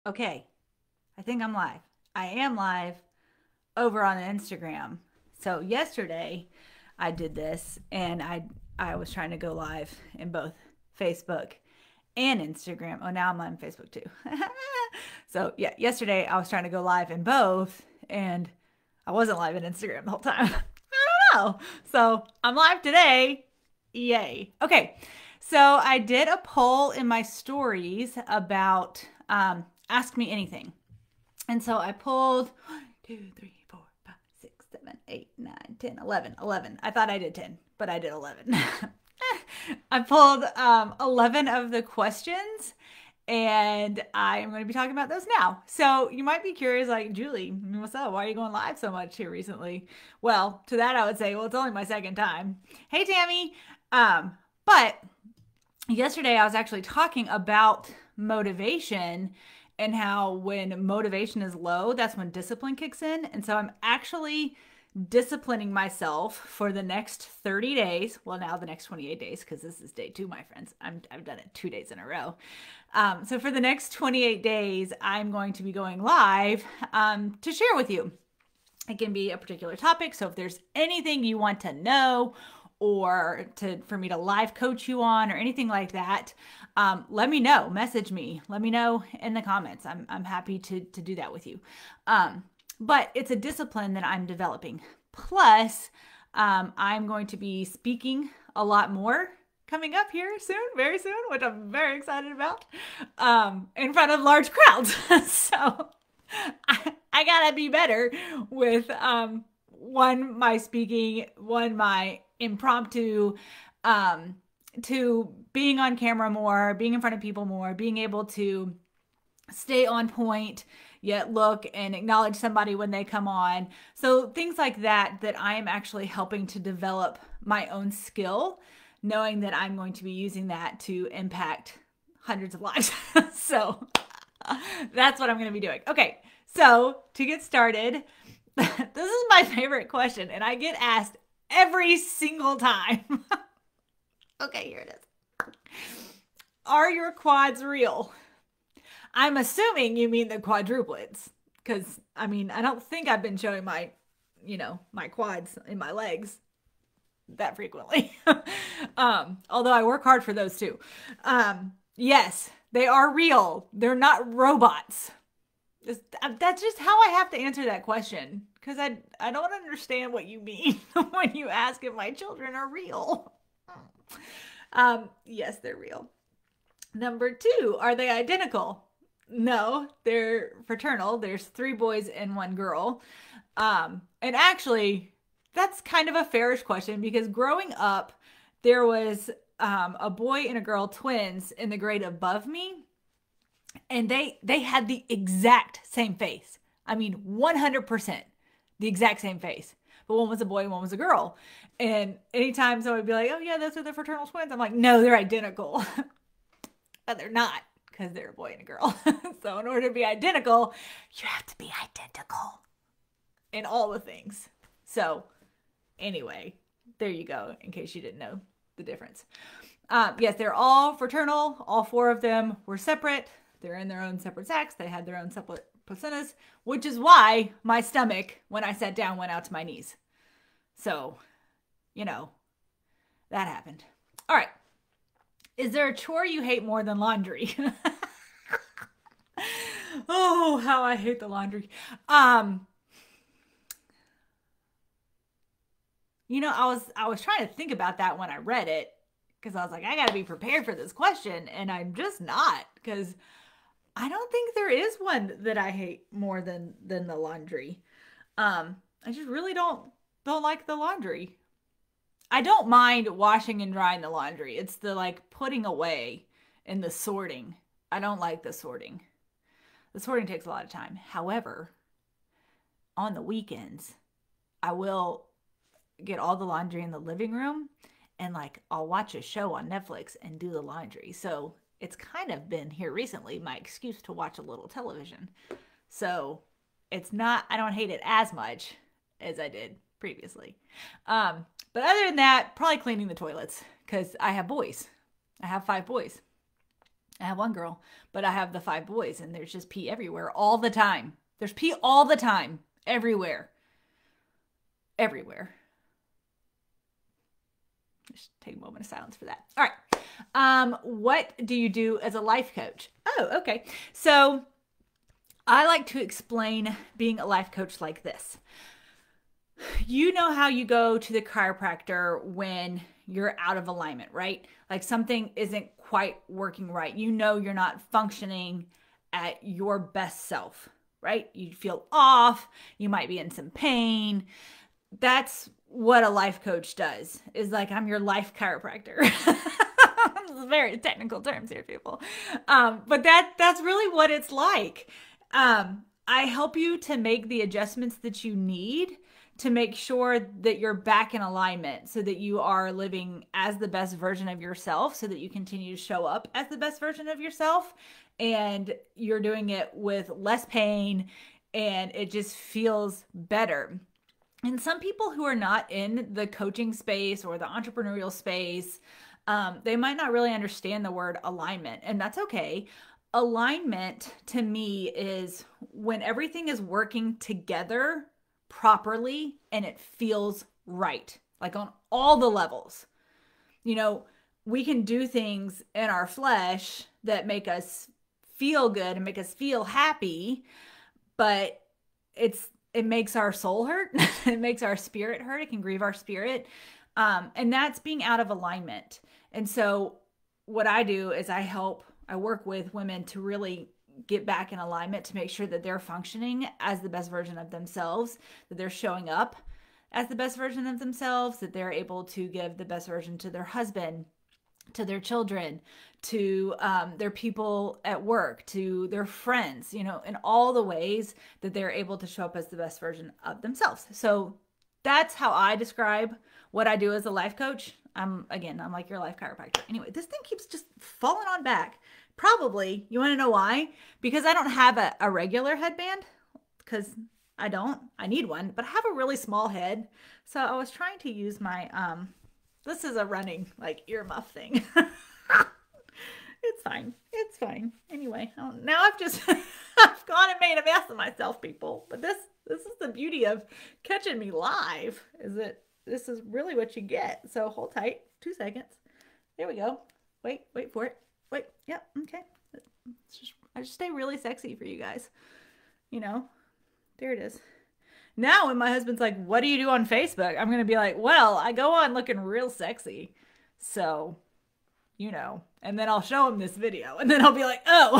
Okay, I think I'm live. I am live over on Instagram. So yesterday I did this and I was trying to go live in both Facebook and Instagram. Oh, now I'm on Facebook too. So yeah, yesterday I was trying to go live in both and I wasn't live in Instagram the whole time. I don't know. So I'm live today. Yay. Okay. So I did a poll in my stories about ask me anything. And so I pulled 1, 2, 3, 4, 5, 6, 7, 8, 9, 10, 11, 11. I thought I did 10, but I did 11. I pulled 11 of the questions and I am going to be talking about those now. So you might be curious, like, Julie, what's up? Why are you going live so much here recently? Well, to that I would say, well, it's only my second time. Hey, Tammy. But yesterday I was actually talking about motivation and how when motivation is low, that's when discipline kicks in. And so I'm actually disciplining myself for the next 30 days. Well, now the next 28 days, because this is day 2, my friends. I've done it 2 days in a row. So for the next 28 days, I'm going to be going live to share with you. It can be a particular topic. So if there's anything you want to know or for me to live coach you on or anything like that, let me know. Message me. Let me know in the comments. I'm happy to do that with you. But it's a discipline that I'm developing. Plus, I'm going to be speaking a lot more coming up here soon, very soon, which I'm very excited about, in front of large crowds. So I gotta be better with one, my speaking, one, my impromptu, to being on camera more, being in front of people more, being able to stay on point, yet look and acknowledge somebody when they come on. So things like that I am actually helping to develop my own skill, knowing that I'm going to be using that to impact hundreds of lives. So that's what I'm going to be doing. Okay, so to get started, this is my favorite question, and I get asked every single time. Okay, here it is. Are your quads real? I'm assuming you mean the quadruplets, because I mean, I don't think I've been showing my quads in my legs that frequently. Although I work hard for those too. Yes, they are real. They're not robots. That's just how I have to answer that question, because I don't understand what you mean when you ask if my children are real. Yes, they're real. Number 2, are they identical? No, they're fraternal. There's 3 boys and 1 girl. And actually, that's kind of a fairish question, because growing up, there was a boy and a girl, twins, in the grade above me, and they had the exact same face. I mean, 100% the exact same face. But one was a boy and one was a girl. And anytime someone would be like, oh yeah, those are the fraternal twins, I'm like, no, they're identical. But they're not, because they're a boy and a girl. So in order to be identical, you have to be identical in all the things. So anyway, there you go, in case you didn't know the difference. Yes, they're all fraternal. All 4 of them were separate. They're in their own separate sacks. They had their own separate placentas, which is why my stomach, when I sat down, went out to my knees. So, that happened. All right. Is there a chore you hate more than laundry? Oh, how I hate the laundry. I was trying to think about that when I read it, because I was like, I got to be prepared for this question, and I'm just not, because I don't think there is one that I hate more than the laundry. I just really don't like the laundry. I don't mind washing and drying the laundry. It's the putting away and the sorting. I don't like the sorting. The sorting takes a lot of time. However, on the weekends, I will get all the laundry in the living room, and I'll watch a show on Netflix and do the laundry. So it's kind of been here recently my excuse to watch a little television. So it's not, I don't hate it as much as I did previously. But other than that, probably cleaning the toilets, because I have boys. I have 5 boys. I have one girl, but I have the 5 boys, and there's just pee everywhere all the time. There's pee all the time, everywhere. Everywhere. Just take a moment of silence for that. All right. What do you do as a life coach? Oh, okay. So I like to explain being a life coach like this. You know how you go to the chiropractor when you're out of alignment, right? Like something isn't quite working right. You know you're not functioning at your best self, right? You feel off. You might be in some pain. That's what a life coach does, is like, I'm your life chiropractor. Very technical terms here, people. But that's really what it's like. I help you to make the adjustments that you need to make sure that you're back in alignment, so that you are living as the best version of yourself, so that you continue to show up as the best version of yourself, and you're doing it with less pain, and it just feels better. And some people who are not in the coaching space or the entrepreneurial space, they might not really understand the word alignment, and that's okay. Alignment to me is when everything is working together properly and it feels right, like on all the levels. You know, we can do things in our flesh that make us feel good and make us feel happy, but it makes our soul hurt. It makes our spirit hurt. It can grieve our spirit. And that's being out of alignment. And so what I do is I work with women to really get back in alignment, to make sure that they're functioning as the best version of themselves, that they're showing up as the best version of themselves, that they're able to give the best version to their husband, to their children, to their people at work, to their friends, you know, in all the ways that they're able to show up as the best version of themselves. So that's how I describe what I do as a life coach. I'm like your life chiropractor. Anyway, this thing keeps just falling on back. Probably, you want to know why? Because I don't have a regular headband, because I need one, but I have a really small head. So I was trying to use my, this is a running like earmuff thing. It's fine. It's fine. Anyway, now I've just, I've gone and made a mess of myself, people. But this is the beauty of catching me live, is that this is really what you get. So hold tight, 2 seconds. There we go. Wait for it. Wait, yep, okay. I just stay really sexy for you guys. You know, there it is. Now when my husband's like, what do you do on Facebook? I'm going to be like, well, I go on looking real sexy. So, you know, and then I'll show him this video, and then I'll be like, oh,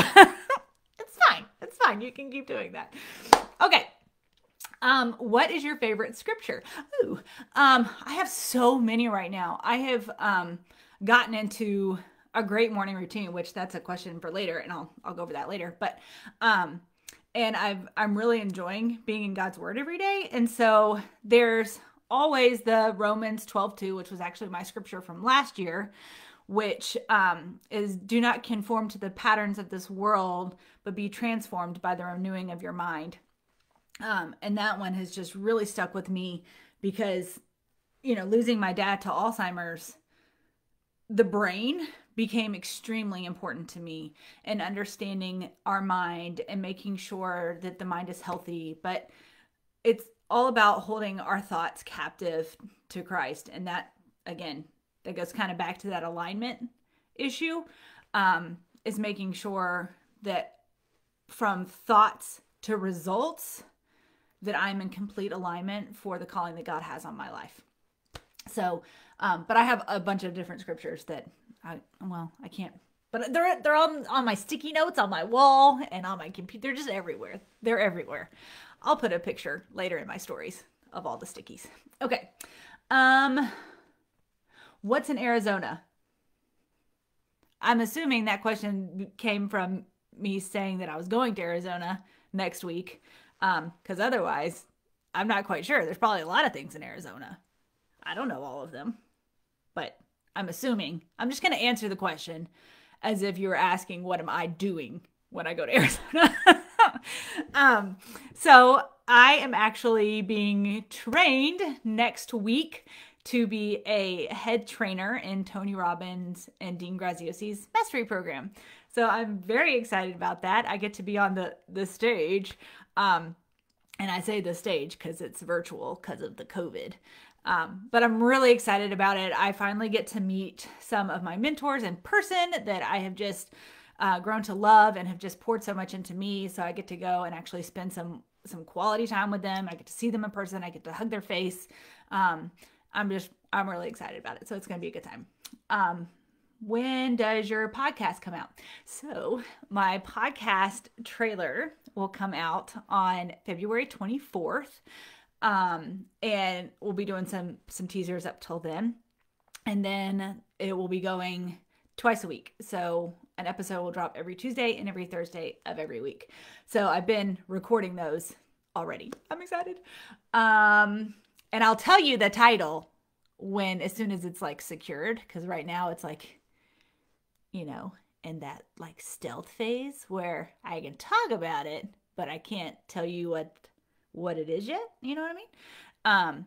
it's fine. It's fine. You can keep doing that. Okay. What is your favorite scripture? Ooh, I have so many right now. I have gotten into a great morning routine, which that's a question for later, and I'll go over that later. But and I'm really enjoying being in God's Word every day, and so there's always the Romans 12:2, which was actually my scripture from last year, which is, do not conform to the patterns of this world, but be transformed by the renewing of your mind. And that one has just really stuck with me because, you know, losing my dad to Alzheimer's, the brain became extremely important to me, and understanding our mind and making sure that the mind is healthy. But it's all about holding our thoughts captive to Christ. And that, again, that goes kind of back to that alignment issue, is making sure that from thoughts to results, that I'm in complete alignment for the calling that God has on my life. So, but I have a bunch of different scriptures that I can't, but they're all on my sticky notes on my wall and on my computer. They're just everywhere. They're everywhere. I'll put a picture later in my stories of all the stickies. Okay. What's in Arizona? I'm assuming that question came from me saying that I was going to Arizona next week. Because otherwise, I'm not quite sure. There's probably a lot of things in Arizona. I don't know all of them, but I'm assuming. I'm just going to answer the question as if you were asking, what am I doing when I go to Arizona? So I am actually being trained next week to be a head trainer in Tony Robbins and Dean Graziosi's mastery program. So I'm very excited about that. I get to be on the stage. And I say the stage because it's virtual because of the COVID. But I'm really excited about it. I finally get to meet some of my mentors in person that I have just grown to love and have just poured so much into me. So I get to go and actually spend some quality time with them. I get to see them in person. I get to hug their face. I'm really excited about it. So it's going to be a good time. When does your podcast come out? So my podcast trailer will come out on February 24th. And we'll be doing some teasers up till then. And then it will be going twice a week. So an episode will drop every Tuesday and every Thursday of every week. So I've been recording those already. I'm excited. And I'll tell you the title as soon as it's like secured. Cause right now it's like, in that like stealth phase where I can talk about it, but I can't tell you what it is yet. You know what I mean?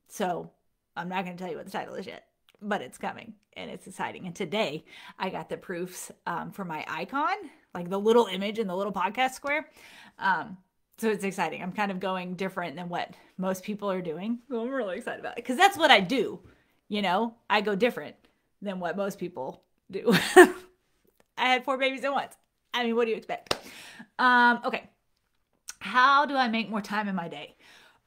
So I'm not going to tell you what the title is yet, but it's coming and it's exciting. And today I got the proofs for my icon, like the little image in the little podcast square. So it's exciting. I'm kind of going different than what most people are doing. So I'm really excited about it because that's what I do. I go different than what most people do. I had 4 babies at once. I mean, what do you expect? Okay. How do I make more time in my day?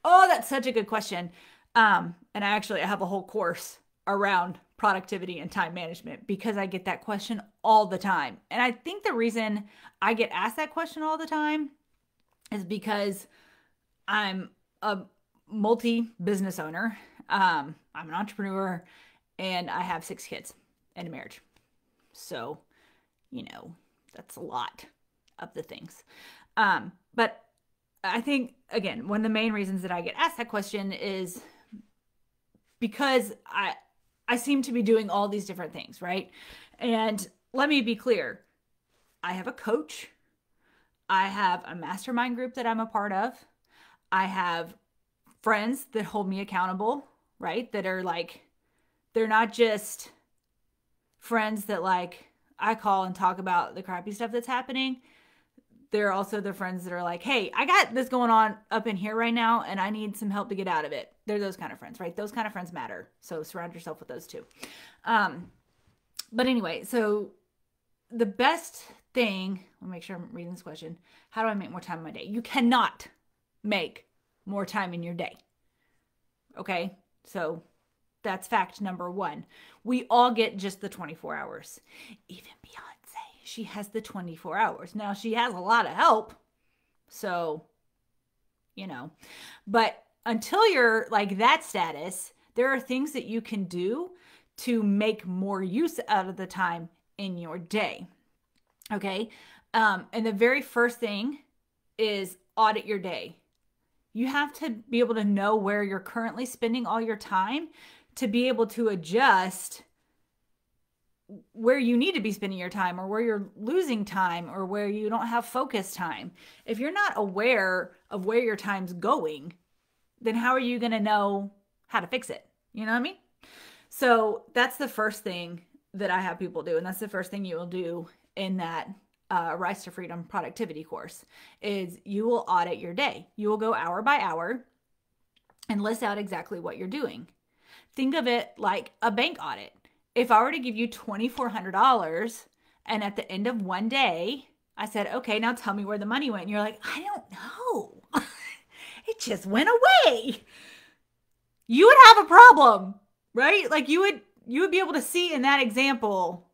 Oh, that's such a good question. And I have a whole course around productivity and time management because I get that question all the time. And I think the reason I get asked that question all the time is because I'm a multi-business owner. I'm an entrepreneur and I have 6 kids and a marriage. So, that's a lot of the things. But I think, again, one of the main reasons that I get asked that question is because I seem to be doing all these different things, right? And let me be clear. I have a coach. I have a mastermind group that I'm a part of. I have friends that hold me accountable, right? That are like, they're not just friends that like I call and talk about the crappy stuff that's happening. They're also the friends that are like, hey, I got this going on up in here right now and I need some help to get out of it. They're those kind of friends, right? Those kind of friends matter. So surround yourself with those too. But anyway, so the best thing, let me make sure I'm reading this question. How do I make more time in my day? You cannot make more time in your day. Okay. So that's fact number 1. We all get just the 24 hours. Even Beyonce, she has the 24 hours. Now she has a lot of help. So, but until you're like that status, there are things that you can do to make more use out of the time in your day. Okay. And the very first thing is audit your day. You have to be able to know where you're currently spending all your time to be able to adjust where you need to be spending your time or where you're losing time or where you don't have focus time. If you're not aware of where your time's going, then how are you going to know how to fix it? You know what I mean? So that's the first thing that I have people do. And that's the first thing you will do in that Rise to Freedom productivity course is you will audit your day. You will go hour by hour and list out exactly what you're doing. Think of it like a bank audit. If I were to give you $2,400 and at the end of one day, I said, okay, now tell me where the money went. And you're like, I don't know. It just went away. You would have a problem, right? Like you would be able to see in that example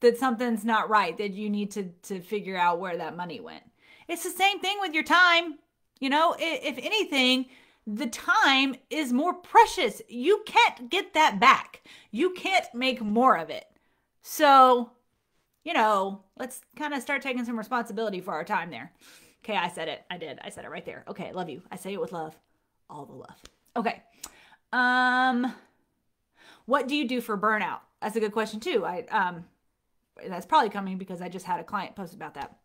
that something's not right, that you need to figure out where that money went. It's the same thing with your time. If anything, the time is more precious. You can't get that back. You can't make more of it. So, let's kind of start taking some responsibility for our time there. Okay, I said it. I did. I said it right there. Okay, love you. I say it with love. All the love. Okay. What do you do for burnout? That's a good question too. That's probably coming because I just had a client post about that.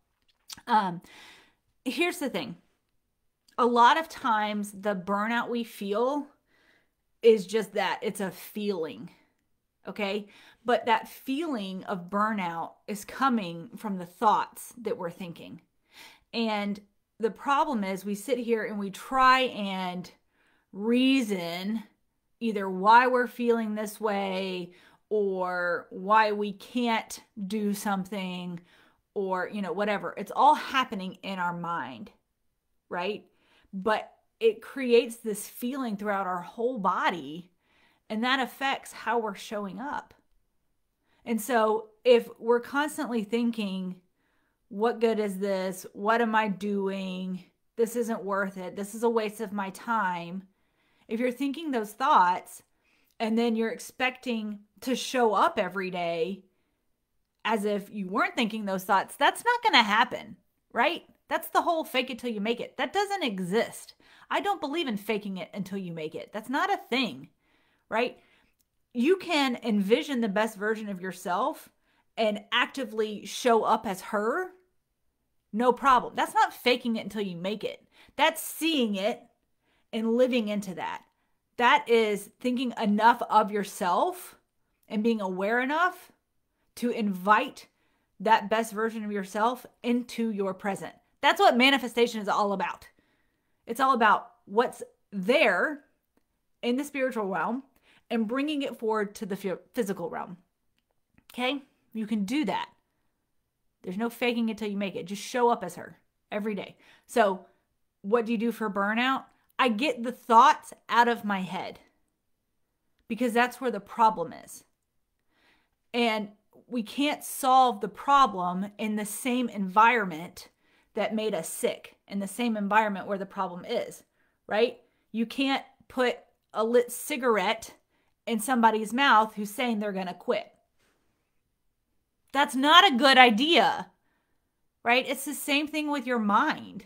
Here's the thing. A lot of times the burnout we feel is just that. It's a feeling. Okay. But that feeling of burnout is coming from the thoughts that we're thinking. And the problem is we sit here and we try and reason either why we're feeling this way or why we can't do something or, whatever. It's all happening in our mind, right? But it creates this feeling throughout our whole body, and that affects how we're showing up. And so if we're constantly thinking, what good is this? What am I doing? This isn't worth it. This is a waste of my time. If you're thinking those thoughts and then you're expecting to show up every day as if you weren't thinking those thoughts, that's not going to happen, right? That's the whole fake it till you make it. That doesn't exist. I don't believe in faking it until you make it. That's not a thing, right? You can envision the best version of yourself and actively show up as her. No problem. That's not faking it until you make it. That's seeing it and living into that. That is thinking enough of yourself and being aware enough to invite that best version of yourself into your present. That's what manifestation is all about. It's all about what's there in the spiritual realm and bringing it forward to the physical realm. Okay? You can do that. There's no faking it till you make it. Just show up as her every day. So what do you do for burnout? I get the thoughts out of my head because that's where the problem is. And we can't solve the problem in the same environment that made us sick, in the same environment where the problem is, right? You can't put a lit cigarette in somebody's mouth who's saying they're going to quit. That's not a good idea, right? It's the same thing with your mind.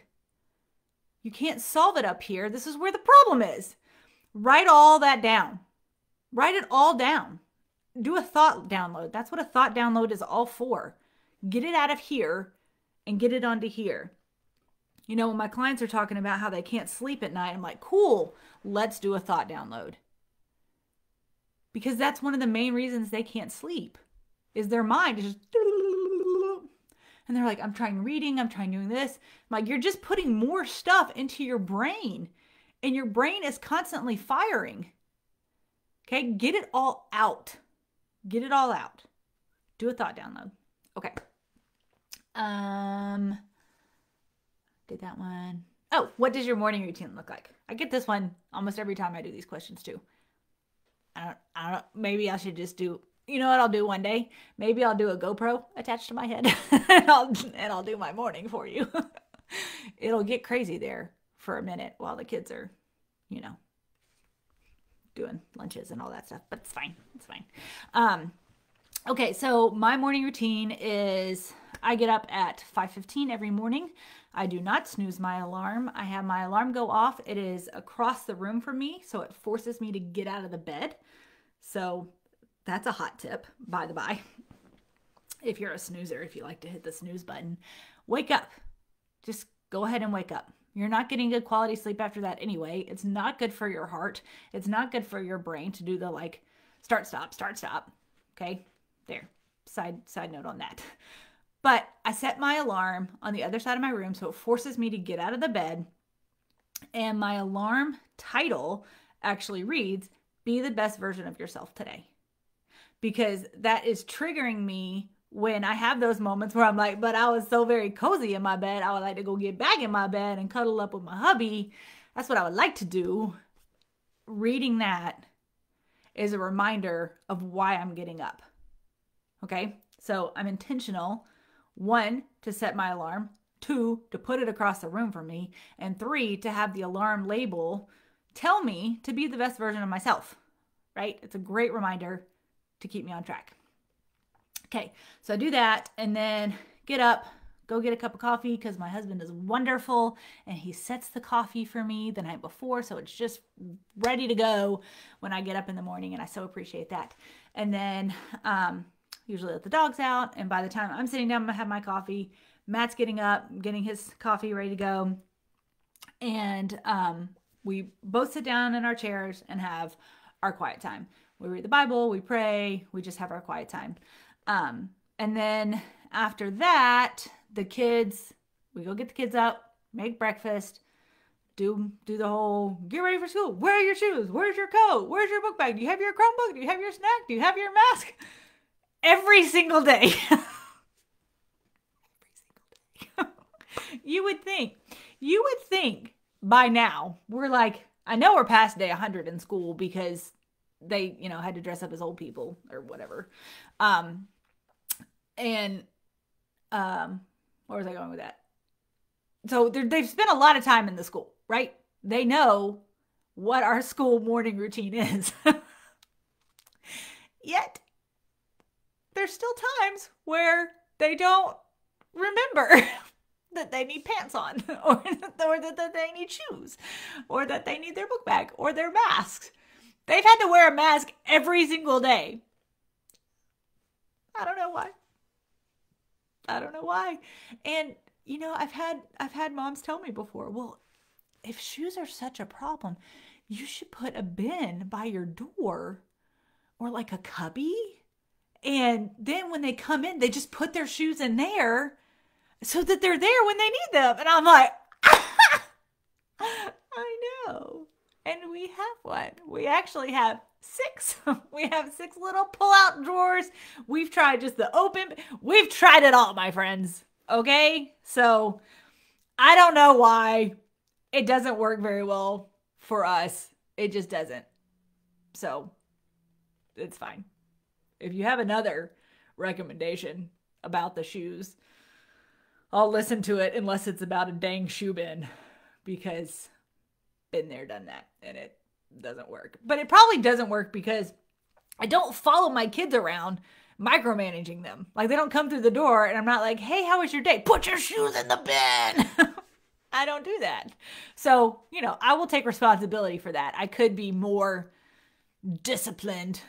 You can't solve it up here. This is where the problem is. Write all that down. Write it all down. Do a thought download. That's what a thought download is all for. Get it out of here and get it onto here. When my clients are talking about how they can't sleep at night, I'm like, cool, let's do a thought download. Because that's one of the main reasons they can't sleep is their mind is just, and they're like, I'm trying reading, I'm trying doing this. I'm like, you're just putting more stuff into your brain and your brain is constantly firing. Okay, get it all out. Get it all out. Do a thought download. Okay. Did that one. Oh, what does your morning routine look like? I get this one almost every time I do these questions too. I don't, maybe I should just do, you know what I'll do one day? Maybe I'll do a GoPro attached to my head and I'll do my morning for you. It'll get crazy there for a minute while the kids are, doing lunches and all that stuff, but it's fine. It's fine. Okay. So my morning routine is I get up at 5:15 every morning. I do not snooze my alarm. I have my alarm go off. It is across the room from me, so it forces me to get out of the bed. So that's a hot tip, by the by. If you're a snoozer, if you like to hit the snooze button, wake up. Just go ahead and wake up. You're not getting good quality sleep after that anyway. It's not good for your heart. It's not good for your brain to do the start, stop. Okay, there. Side note on that. But I set my alarm on the other side of my room, so it forces me to get out of the bed. And my alarm title actually reads, "Be the best version of yourself today." Because that is triggering me when I have those moments where I'm like, but I was so very cozy in my bed. I would like to go get back in my bed and cuddle up with my hubby. That's what I would like to do. Reading that is a reminder of why I'm getting up. Okay, so I'm intentional. 1, to set my alarm. 2, to put it across the room from me. And 3, to have the alarm label tell me to be the best version of myself, right? It's a great reminder to keep me on track. Okay, so I do that and then get up, go get a cup of coffee because my husband is wonderful and he sets the coffee for me the night before, so it's just ready to go when I get up in the morning, and I so appreciate that. And then usually let the dogs out, and by the time I'm sitting down to have my coffee, Matt's getting up, getting his coffee ready to go, and we both sit down in our chairs and have our quiet time. We read the Bible, we pray, we just have our quiet time. And then after that, we go get the kids up, make breakfast, do the whole get ready for school. Where are your shoes? Where's your coat? Where's your book bag? Do you have your Chromebook? Do you have your snack? Do you have your mask? Every single day. You would think by now we're like, I know we're past day 100 in school because they, had to dress up as old people or whatever. Where was I going with that? So they've spent a lot of time in the school, right? They know what our school morning routine is. Yet, there's still times where they don't remember that they need pants on, or that they need shoes, or that they need their book bag, or their masks. They've had to wear a mask every single day. I don't know why. And, I've had moms tell me before, well, if shoes are such a problem, you should put a bin by your door or like a cubby. And then when they come in, they just put their shoes in there so that they're there when they need them. And I'm like, I know. And we have one. We actually have 6. We have 6 little pull-out drawers. We've tried just the open. We've tried it all, my friends. Okay? So I don't know why it doesn't work very well for us. It just doesn't. So it's fine. If you have another recommendation about the shoes, I'll listen to it unless it's about a dang shoe bin, because been there, done that, and it doesn't work. But it probably doesn't work because I don't follow my kids around micromanaging them. Like, they don't come through the door and I'm not like, hey, how was your day? Put your shoes in the bin. I don't do that. So, I will take responsibility for that. I could be more disciplined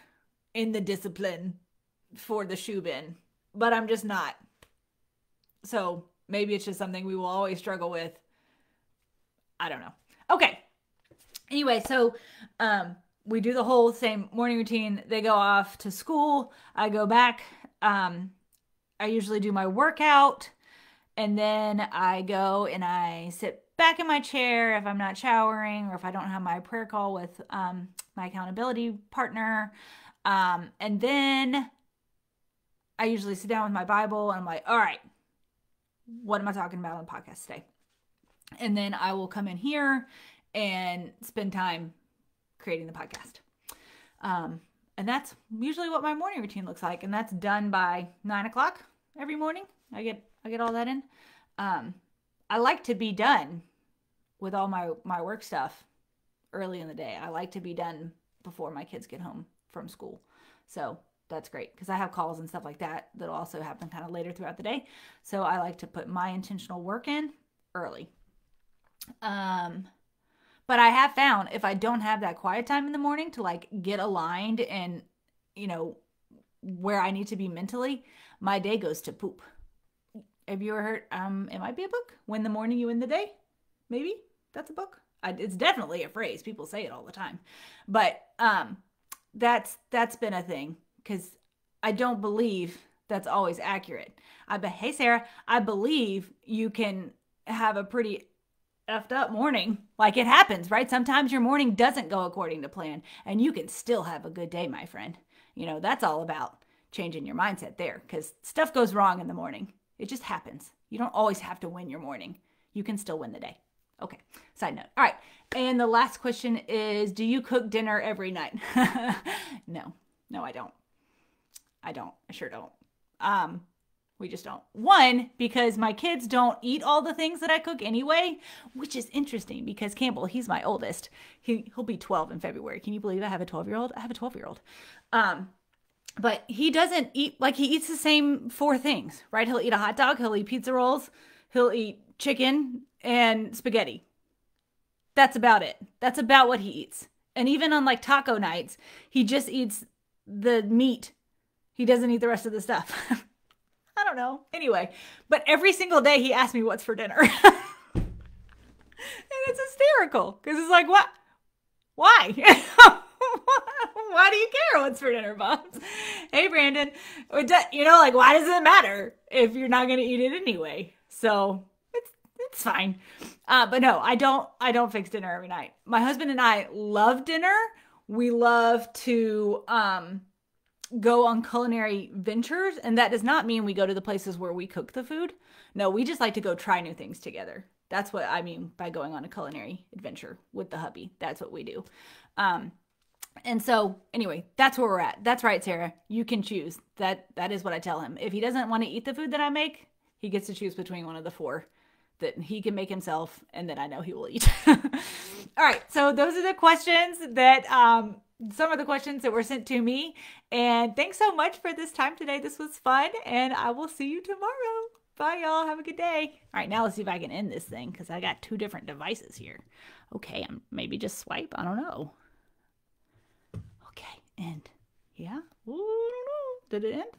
in the discipline for the shoe bin, but I'm just not. So maybe it's just something we will always struggle with. I don't know. Okay. Anyway, so we do the whole same morning routine. They go off to school. I go back. I usually do my workout, and then I go and I sit back in my chair if I'm not showering or if I don't have my prayer call with my accountability partner. And then I usually sit down with my Bible and I'm like, all right, what am I talking about on the podcast today? And then I will come in here and spend time creating the podcast. And that's usually what my morning routine looks like. And that's done by 9:00 every morning. I get all that in. I like to be done with all my work stuff early in the day. I like to be done before my kids get home from school. So that's great, because I have calls and stuff like that that'll also happen kind of later throughout the day. So I like to put my intentional work in early. But I have found if I don't have that quiet time in the morning to like get aligned and, where I need to be mentally, my day goes to poop. Have you ever heard, it might be a book, When the Morning You Win the Day? Maybe that's a book. It's definitely a phrase. People say it all the time. But that's been a thing, because I don't believe that's always accurate. Hey, Sarah, I believe you can have a pretty effed up morning. Like, it happens, right? Sometimes your morning doesn't go according to plan, and you can still have a good day, my friend. That's all about changing your mindset there, because stuff goes wrong in the morning. It just happens. You don't always have to win your morning. You can still win the day. Okay, side note. All right, and the last question is, do you cook dinner every night? No, I don't. I sure don't. We just don't. One, because my kids don't eat all the things that I cook anyway, which is interesting because Campbell, he's my oldest. He'll be 12 in February. Can you believe I have a 12-year-old? I have a 12-year-old. But he doesn't eat, like, he eats the same 4 things, right? He'll eat a hot dog. He'll eat pizza rolls. He'll eat chicken and spaghetti. That's about it. That's about what he eats. And even on like taco nights, he just eats the meat. He doesn't eat the rest of the stuff. I don't know. Anyway, but every single day he asks me what's for dinner. And it's hysterical because it's like, what? Why? Why do you care what's for dinner, Bobs? Hey, Brandon. You know, like, why does it matter if you're not going to eat it anyway? So it's fine. But no, I don't fix dinner every night. My husband and I love dinner. We love to go on culinary ventures, and that does not mean we go to the places where we cook the food. No, we just like to go try new things together. That's what I mean by going on a culinary adventure with the hubby. That's what we do. And so anyway, that's where we're at. That's right, Sarah. You can choose. That is what I tell him. If he doesn't want to eat the food that I make, he gets to choose between one of the four that he can make himself, and that I know he will eat. All right. So those are the questions that some of the questions that were sent to me. And thanks so much for this time today. This was fun, and I will see you tomorrow. Bye, y'all. Have a good day. All right, now let's see if I can end this thing because I got 2 different devices here. Okay, maybe just swipe. I don't know. Okay, end. Yeah? Ooh, I don't know. Did it end?